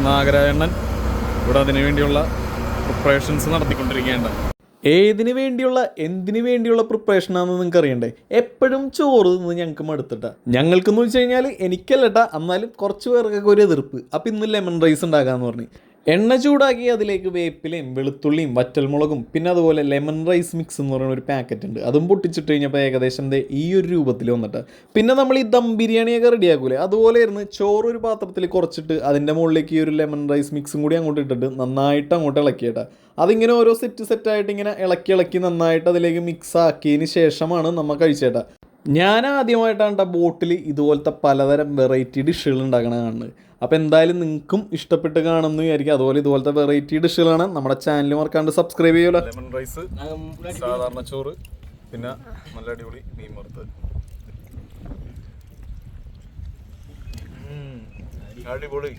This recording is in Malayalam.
നാഗരായണ്ണൻ ഇവിടെ അതിനു വേണ്ടിയുള്ള പ്രിപ്പറേഷൻസ് നടത്തിക്കൊണ്ടിരിക്കുകയുണ്ട്. ഏതിനു വേണ്ടിയുള്ള എന്തിനു വേണ്ടിയുള്ള പ്രിപ്പറേഷനാണെന്ന് നിങ്ങൾക്ക് അറിയണ്ടേ? എപ്പോഴും ചോറ് നിന്ന് ഞങ്ങൾക്ക് മടുത്തിട്ടാ. ഞങ്ങൾക്കെന്ന് വെച്ച് കഴിഞ്ഞാൽ എനിക്കല്ലട്ടാ, എന്നാലും കുറച്ച് പേർക്കൊക്കെ ഒരു എതിർപ്പ്. അപ്പം ഇന്ന് ലെമൺ റൈസ് ഉണ്ടാക്കാമെന്ന് പറഞ്ഞു എണ്ണ ചൂടാക്കി അതിലേക്ക് വേപ്പിലയും വെളുത്തുള്ളിയും വറ്റൽമുളകും പിന്നെ അതുപോലെ ലെമൺ റൈസ് മിക്സ് എന്ന് പറയുന്ന ഒരു പാക്കറ്റ് ഉണ്ട്, അതും പൊട്ടിച്ചിട്ട് കഴിഞ്ഞപ്പോൾ ഏകദേശം ഈ ഒരു രൂപത്തിൽ വന്നിട്ട്. പിന്നെ നമ്മൾ ഈ ദം ബിരിയാണിയൊക്കെ റെഡിയാക്കൂലേ, അതുപോലെ ആയിരുന്നു. ചോറ് ഒരു പാത്രത്തിൽ കുറച്ചിട്ട് അതിൻ്റെ മുകളിലേക്ക് ഈ ഒരു ലെമൺ റൈസ് മിക്സും കൂടി അങ്ങോട്ട് ഇട്ടിട്ട് നന്നായിട്ട് അങ്ങോട്ട് ഇളക്കിയിട്ടാ. അതിങ്ങനെ ഓരോ സെറ്റായിട്ട് ഇങ്ങനെ ഇളക്കി നന്നായിട്ട് അതിലേക്ക് മിക്സ് ആക്കിയതിന് ശേഷമാണ് നമ്മൾ കഴിച്ചേട്ടാ. ഞാൻ ആദ്യമായിട്ടാണ് ബോട്ടിൽ ഇതുപോലത്തെ പലതരം വെറൈറ്റി ഡിഷുകൾ ഉണ്ടാക്കണത് കാണുന്നത്. അപ്പോൾ എന്തായാലും നിങ്ങൾക്കും ഇഷ്ടപ്പെട്ട് കാണുമെന്ന് വിചാരിക്കും. അതുപോലെ ഇതുപോലത്തെ വെറൈറ്റി ഡിഷുകളാണ് നമ്മുടെ ചാനൽ മറക്കാണ്ട് സബ്സ്ക്രൈബ് ചെയ്യുമല്ലോ. ലെമൺ റൈസ്, സാധാരണ ചോറ്, പിന്നെ നല്ല അടിപൊളി മീൻ വറുത്തത്. അടിപൊളി.